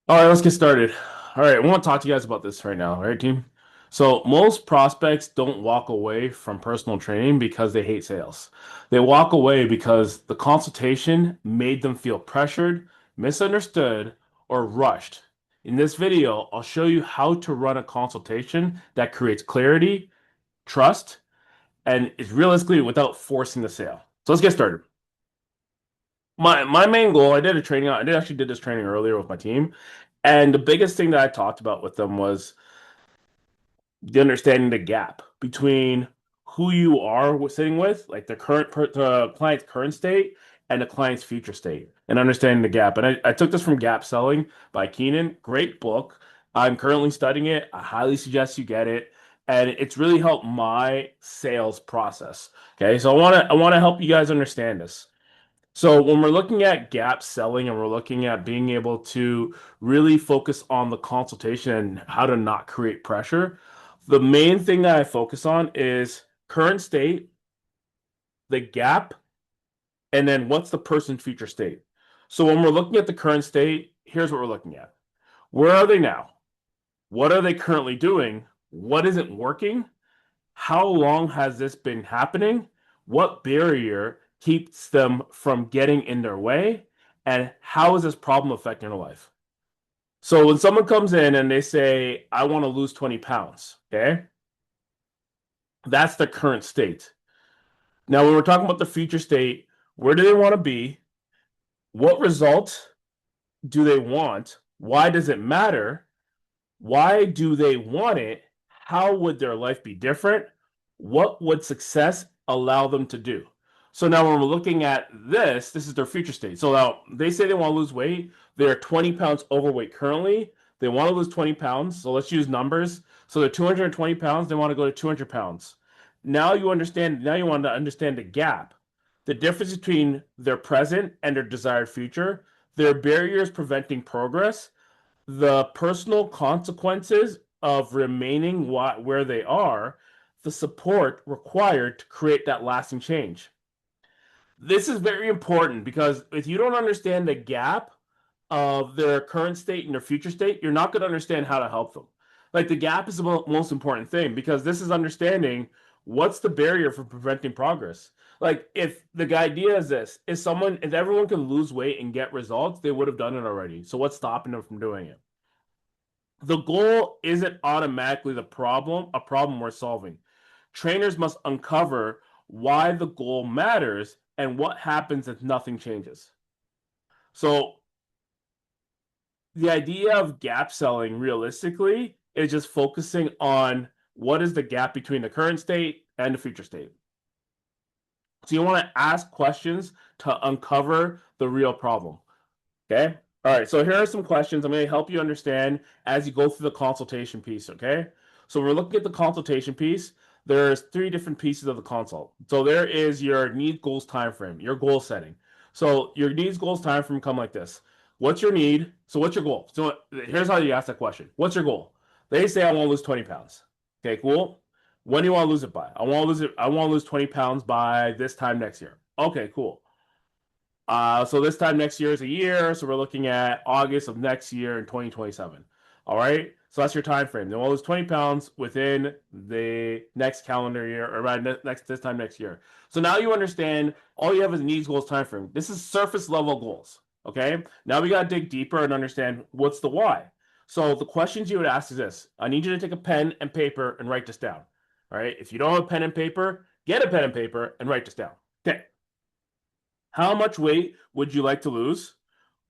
All right, let's get started. All right, I want to talk to you guys about this right now, all right, team? So, most prospects don't walk away from personal training because they hate sales. They walk away because the consultation made them feel pressured, misunderstood, or rushed. In this video, I'll show you how to run a consultation that creates clarity, trust, and is realistically without forcing the sale. So, let's get started. My main goal, I did actually did this training earlier with my team, and the biggest thing that I talked about with them was the understanding the gap between who you are sitting with, like the client's current state and the client's future state, and understanding the gap. And I took this from Gap Selling by Keenan. Great book. I'm currently studying it. I highly suggest you get it. And it's really helped my sales process. Okay, so I want to help you guys understand this. So when we're looking at gap selling and we're looking at being able to really focus on the consultation and how to not create pressure, the main thing that I focus on is current state, the gap, and then what's the person's future state. So when we're looking at the current state, here's what we're looking at. Where are they now? What are they currently doing? What isn't working? How long has this been happening? What barrier keeps them from getting in their way? And how is this problem affecting their life? So when someone comes in and they say, I want to lose 20 pounds, okay? That's the current state. Now, when we're talking about the future state, where do they want to be? What result do they want? Why does it matter? Why do they want it? How would their life be different? What would success allow them to do? So now when we're looking at this is their future state. So now they say they want to lose weight. They're 20 pounds overweight currently. They want to lose 20 pounds. So let's use numbers. So they're 220 pounds. They want to go to 200 pounds. Now you want to understand the gap, the difference between their present and their desired future, their barriers preventing progress, the personal consequences of remaining where they are, the support required to create that lasting change. This is very important because if you don't understand the gap of their current state and their future state, you're not going to understand how to help them. Like the gap is the most important thing because this is understanding what's the barrier for preventing progress. Like if the idea is this, if everyone can lose weight and get results, they would have done it already. So what's stopping them from doing it? The goal isn't automatically a problem we're solving. Trainers must uncover why the goal matters and what happens if nothing changes. So, the idea of gap selling realistically is just focusing on what is the gap between the current state and the future state. So, you want to ask questions to uncover the real problem. Okay. All right. So here are some questions I'm going to help you understand as you go through the consultation piece. Okay. So we're looking at the consultation piece. There's three different pieces of the consult. So there is your need goals time frame, your goal setting. So your needs goals time frame come like this. What's your need? So what's your goal? So here's how you ask that question. What's your goal? They say I want to lose 20 pounds. Okay, cool. When do you want to lose it by? I want to lose 20 pounds by this time next year. Okay, cool. So this time next year is a year, so we're looking at August of next year in 2027. All right, so that's your time frame. Then we'll lose 20 pounds within the next calendar year, or around this time next year. So now you understand all you have is needs, goals, time frame. This is surface level goals. Okay, now we got to dig deeper and understand what's the why. So the questions you would ask is this: I need you to take a pen and paper and write this down. All right, if you don't have a pen and paper, get a pen and paper and write this down. Okay. How much weight would you like to lose?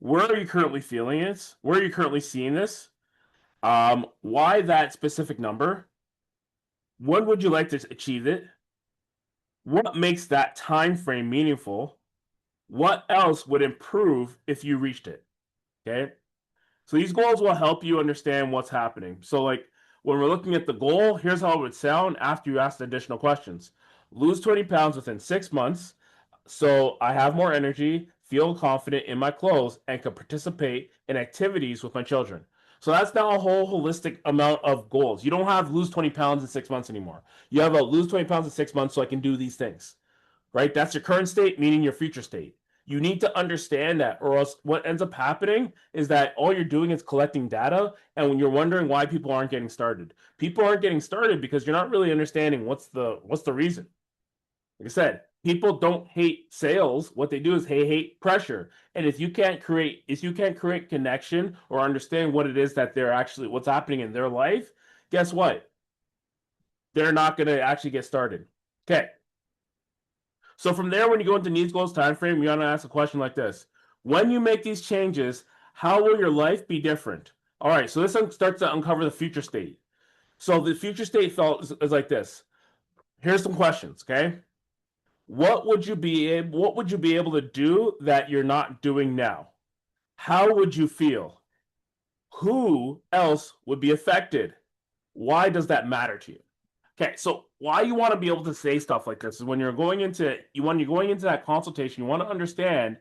Where are you currently feeling it? Where are you currently seeing this? Why that specific number? When would you like to achieve it? What makes that time frame meaningful? What else would improve if you reached it? Okay. So these goals will help you understand what's happening. So like when we're looking at the goal, here's how it would sound after you ask the additional questions. Lose 20 pounds within 6 months. So I have more energy, feel confident in my clothes, and can participate in activities with my children. So that's now a whole holistic amount of goals. You don't have lose 20 pounds in 6 months anymore. You have a lose 20 pounds in 6 months so I can do these things, right? That's your current state, meaning your future state. You need to understand that, or else what ends up happening is that all you're doing is collecting data, and when you're wondering why people aren't getting started. People aren't getting started because you're not really understanding what's the reason. Like I said, people don't hate sales. What they do is they hate pressure. And if you can't create connection or understand what it is that they're actually what's happening in their life, guess what? They're not going to actually get started. Okay. So from there, when you go into needs, goals, time frame, you want to ask a question like this: when you make these changes, how will your life be different? All right. So this starts to uncover the future state. So the future state is like this. Here's some questions. Okay. What would you be able to do that you're not doing now? How would you feel? Who else would be affected? Why does that matter to you? Okay, so why you want to be able to say stuff like this is when you're going into that consultation, you want to understand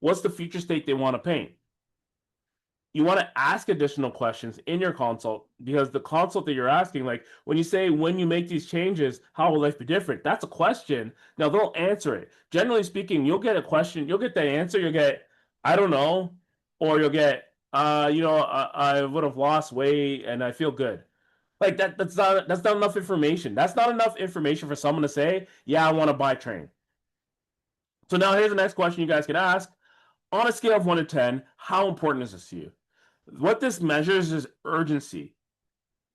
what's the future state they want to paint. You want to ask additional questions in your consult, because the consult that you're asking, like when you say, when you make these changes, how will life be different? That's a question. Now they'll answer it. Generally speaking, you'll get a question, you'll get the answer, you'll get, I don't know, or you'll get, I would have lost weight and I feel good. Like that's not enough information. That's not enough information for someone to say, yeah, I want to buy train. So now here's the next question you guys can ask. On a scale of 1 to 10, how important is this to you? What this measures is urgency,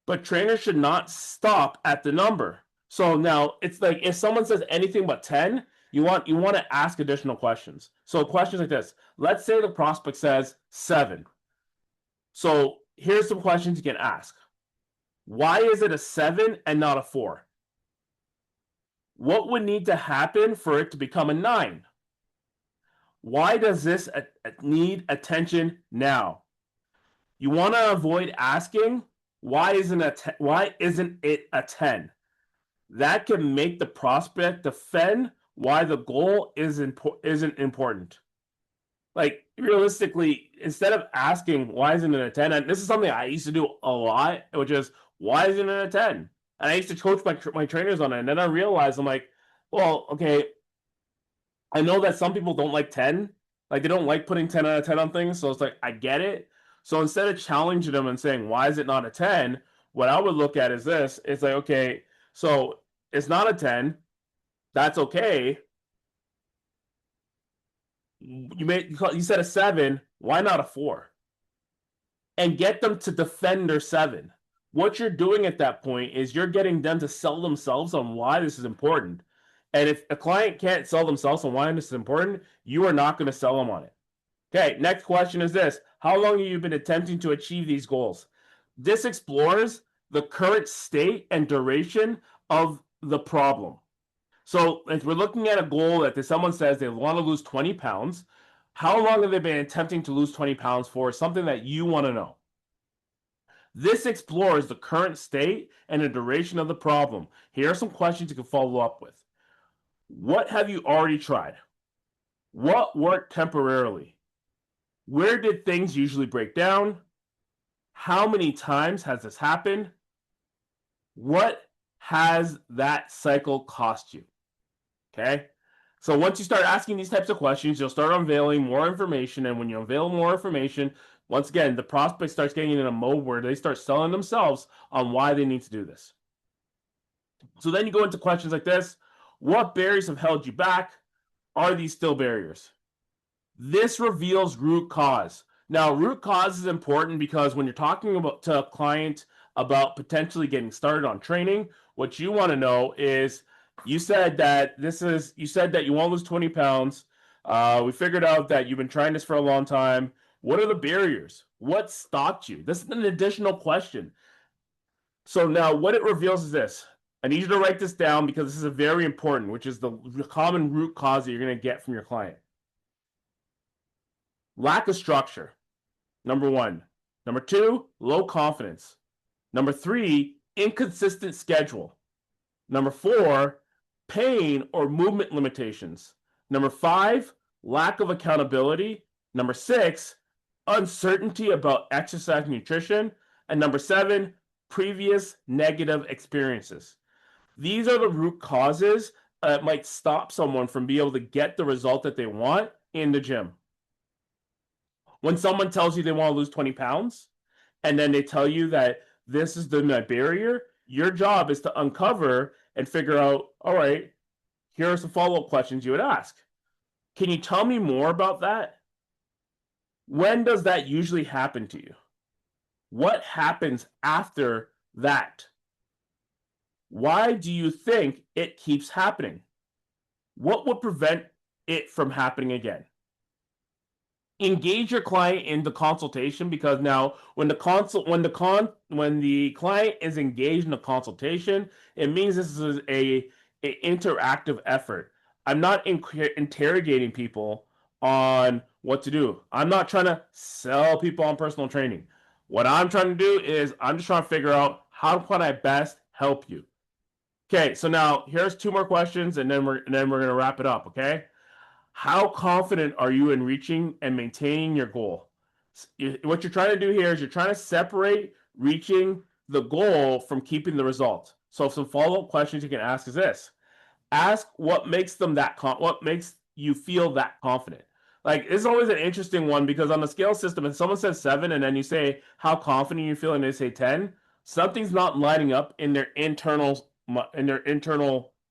but trainers should not stop at the number. So now it's like if someone says anything but 10, you want to ask additional questions. So questions like this. Let's say the prospect says 7. So here's some questions you can ask. Why is it a 7 and not a 4? What would need to happen for it to become a 9? Why does this need attention now? You want to avoid asking why isn't it a 10? That can make the prospect defend why the goal isn't important. Like realistically, instead of asking why isn't it a 10, and this is something I used to do a lot, which is why isn't it a 10? And I used to coach my trainers on it, and then I realized I'm like, well, okay, I know that some people don't like 10. Like they don't like putting 10 out of 10 on things. So it's like, I get it. So instead of challenging them and saying, why is it not a 10? What I would look at is this. It's like, okay, so it's not a 10. That's okay. You said a 7. Why not a 4? And get them to defend their 7. What you're doing at that point is you're getting them to sell themselves on why this is important. And if a client can't sell themselves on why this is important, you are not going to sell them on it. Okay, next question is this. How long have you been attempting to achieve these goals? This explores the current state and duration of the problem. So if we're looking at a goal that someone says they want to lose 20 pounds, how long have they been attempting to lose 20 pounds for? Something that you want to know. This explores the current state and the duration of the problem. Here are some questions you can follow up with. What have you already tried? What worked temporarily? Where did things usually break down? How many times has this happened? What has that cycle cost you? Okay. So once you start asking these types of questions, you'll start unveiling more information. And when you unveil more information, once again, the prospect starts getting in a mode where they start selling themselves on why they need to do this. So then you go into questions like this. What barriers have held you back? Are these still barriers? This reveals root cause. Now, root cause is important because when you're talking to a client about potentially getting started on training, what you want to know is you said that you want to lose 20 pounds. We figured out that you've been trying this for a long time. What are the barriers? What stopped you? This is an additional question. So now what it reveals is this. I need you to write this down because this is a very important, which is the common root cause that you're going to get from your client. Lack of structure, number 1. Number 2, low confidence. Number 3, inconsistent schedule. Number 4, pain or movement limitations. Number 5, lack of accountability. Number 6, uncertainty about exercise and nutrition. And number 7, previous negative experiences. These are the root causes that might stop someone from being able to get the result that they want in the gym. When someone tells you they want to lose 20 pounds, and then they tell you that this is the barrier, your job is to uncover and figure out, all right, here are some follow-up questions you would ask. Can you tell me more about that? When does that usually happen to you? What happens after that? Why do you think it keeps happening? What would prevent it from happening again? Engage your client in the consultation, because now when the client is engaged in a consultation, it means this is a interactive effort. I'm not interrogating people on what to do. I'm not trying to sell people on personal training. What I'm trying to do is I'm just trying to figure out how can I best help you. Okay, so now here's two more questions, and then we're gonna wrap it up. Okay, how confident are you in reaching and maintaining your goal? What you're trying to do here is you're trying to separate reaching the goal from keeping the result. So some follow-up questions you can ask is this: ask what makes them what makes you feel that confident. Like, it's always an interesting one, because on the scale system, if someone says 7 and then you say how confident you feel and they say 10, something's not lining up in their internal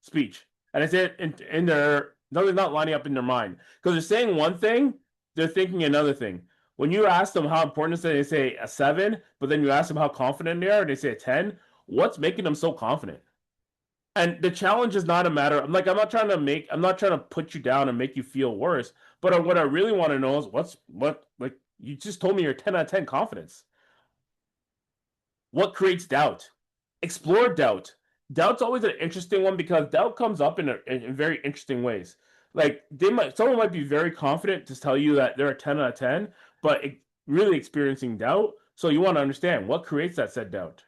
speech. And I say it in their no, they're not lining up in their mind, because they're saying one thing, they're thinking another thing. When you ask them how important it is, they say a 7, but then you ask them how confident they are, and they say a 10. What's making them so confident? And the challenge is not a matter. I'm not trying to put you down and make you feel worse. But what I really want to know is like you just told me you're 10 out of 10 confidence. What creates doubt? Explore doubt. Doubt's always an interesting one, because doubt comes up in very interesting ways. Like, someone might be very confident to tell you that they're a 10 out of 10, but really experiencing doubt. So you want to understand what creates that said doubt.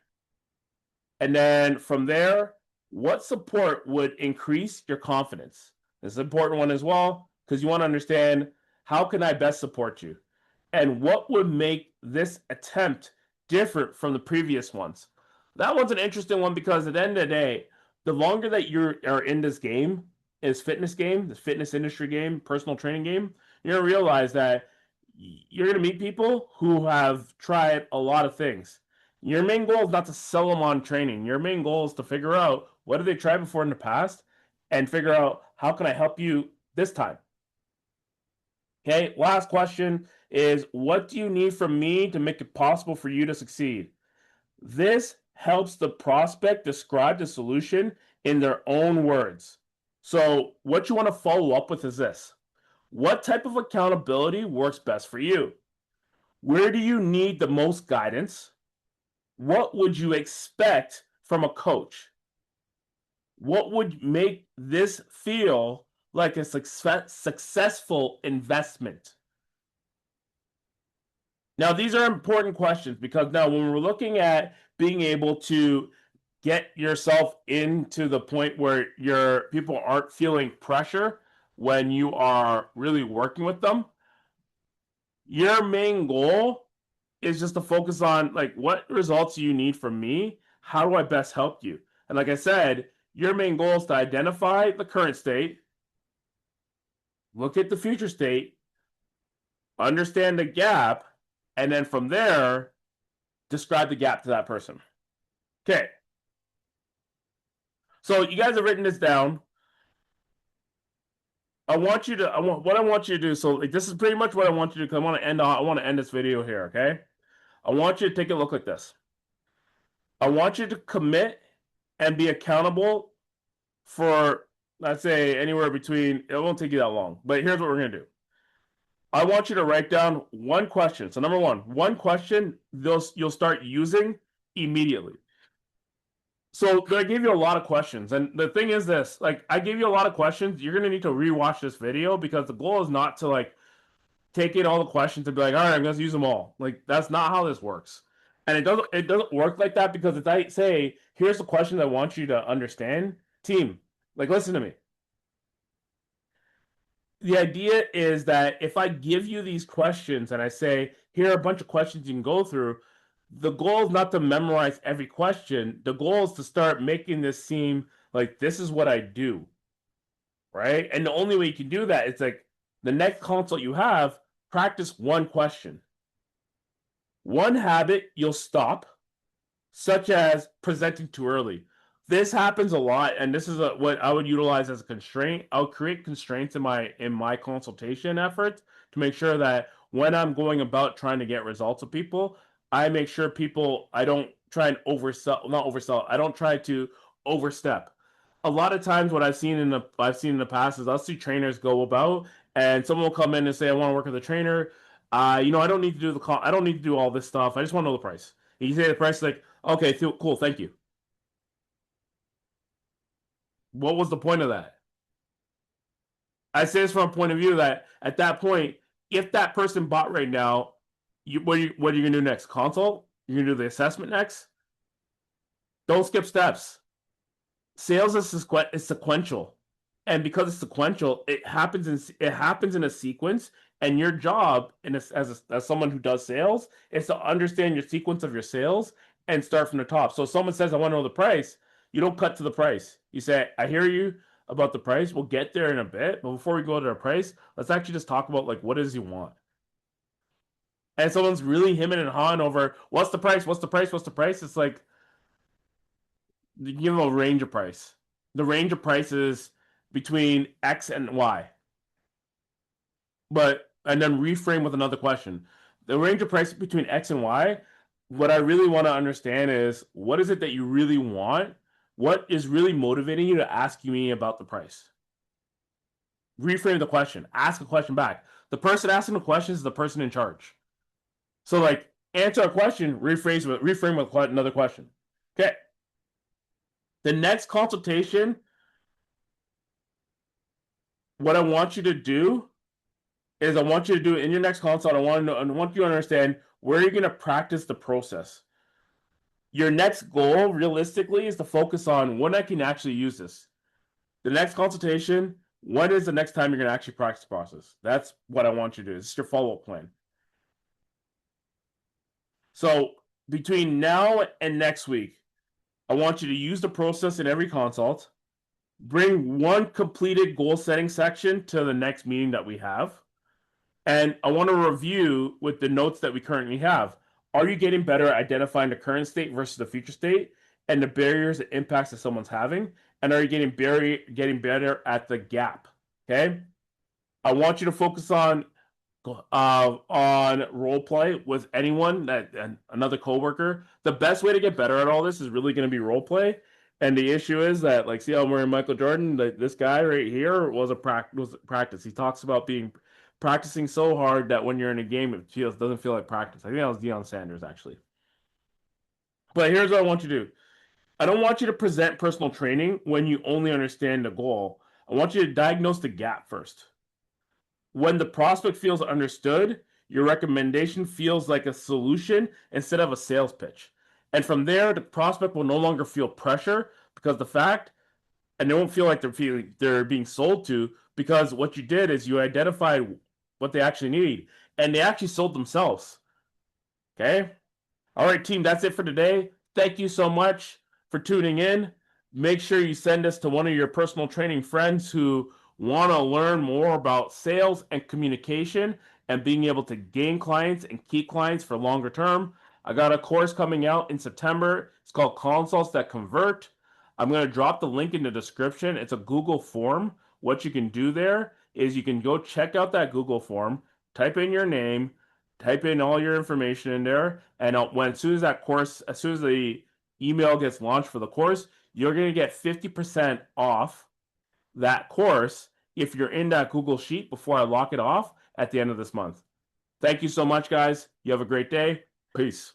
And then from there, what support would increase your confidence? This is an important one as well, because you want to understand, how can I best support you? And what would make this attempt different from the previous ones? That one's an interesting one, because at the end of the day, the longer that you are in this game, this fitness industry game, personal training game, you're going to realize that you're going to meet people who have tried a lot of things. Your main goal is not to sell them on training. Your main goal is to figure out what have they tried before in the past, and figure out how can I help you this time. Okay, last question is, what do you need from me to make it possible for you to succeed? This helps the prospect describe the solution in their own words. So what you want to follow up with is this: what type of accountability works best for you? Where do you need the most guidance? What would you expect from a coach? What would make this feel like a successful investment? Now, these are important questions, because now when we're looking at being able to get yourself into the point where your people aren't feeling pressure when you are really working with them, your main goal is just to focus on, like, what results do you need from me? How do I best help you? And like I said, your main goal is to identify the current state, look at the future state, understand the gap, and then from there, describe the gap to that person. Okay. So you guys have written this down. What I want you to do. So, like, this is pretty much what I want you to do, because I want to end this video here. Okay. I want you to take a look at this. I want you to commit and be accountable for, let's say, anywhere between, it won't take you that long, but here's what we're going to do. I want you to write down one question. So number one question you'll start using immediately. So I gave you a lot of questions, and the thing is this: like, I gave you a lot of questions. You're gonna need to rewatch this video, because the goal is not to, like, take in all the questions and be like, all right, I'm gonna use them all. Like, that's not how this works. And it doesn't work like that, because if I say, here's the question I want you to understand, team, like, listen to me. The idea is that if I give you these questions and I say, here are a bunch of questions you can go through, the goal is not to memorize every question. The goal is to start making this seem like this is what I do, right? And the only way you can do that is, like, The next consult you have, practice one question. One habit you'll stop, such as presenting too early. This happens a lot, and this is what I would utilize as a constraint. I'll create constraints in my consultation efforts to make sure that when I'm going about trying to get results of people, I make sure people I don't try and oversell, not oversell. I don't try to overstep. A lot of times, what I've seen in the past is I'll see trainers go about, and someone will come in and say, "I want to work with a trainer. I don't need to do I don't need to do all this stuff. I just want to know the price." And you say the price like, okay, cool, thank you. What was the point of that? I say this from a point of view that at that point, if that person bought right now, what are you gonna do next? Consult? You're gonna do the assessment next? Don't skip steps. Sales is sequential, and because it's sequential, it happens in a sequence. And your job, as someone who does sales, is to understand your sequence of your sales and start from the top. So if someone says, "I want to know the price," you don't cut to the price. You say, "I hear you about the price. We'll get there in a bit, but before we go to the price, let's actually just talk about like what it is you want." And someone's really hemming and hawing over what's the price, what's the price, what's the price. It's like you give them a range of price. The range of prices between X and Y. But and then reframe with another question. The range of price between X and Y, what I really want to understand is what is it that you really want? What is really motivating you to ask me about the price? Reframe the question. Ask a question back. The person asking the question is the person in charge. So like answer a question, reframe with another question. Okay. The next consultation, what I want you to do is I want you to do it in your next consult. I want you to understand where you're going to practice the process. Your next goal, realistically, is to focus on when I can actually use this. The next consultation, when is the next time you're going to actually practice the process? That's what I want you to do. This is your follow-up plan. So between now and next week, I want you to use the process in every consult. Bring one completed goal setting section to the next meeting that we have. And I want to review with the notes that we currently have. Are you getting better at identifying the current state versus the future state and the barriers and impacts that someone's having? And are you getting better at the gap? Okay. I want you to focus on role play with anyone and another coworker. The best way to get better at all this is really going to be role play. And the issue is that, like, see how I'm wearing Michael Jordan? This guy right here was practice. He talks about being practicing so hard that when you're in a game, doesn't feel like practice. I think that was Deion Sanders actually. But here's what I want you to do. I don't want you to present personal training when you only understand the goal. I want you to diagnose the gap first. When the prospect feels understood, your recommendation feels like a solution instead of a sales pitch. And from there, the prospect will no longer feel pressure because and they won't feel like they're being sold to because what you did is you identified what they actually need and they actually sold themselves. Okay? All right, team, that's it for today. Thank you so much for tuning in. Make sure you send this to one of your personal training friends who want to learn more about sales and communication and being able to gain clients and keep clients for longer term. I got a course coming out in September. It's called Consults That Convert. I'm going to drop the link in the description. It's a Google form. What you can do there is you can go check out that Google form, type in your name, type in all your information in there, and as soon as the email gets launched for the course, you're going to get 50% off that course if you're in that Google Sheet before I lock it off at the end of this month. Thank you so much, guys. You have a great day. Peace.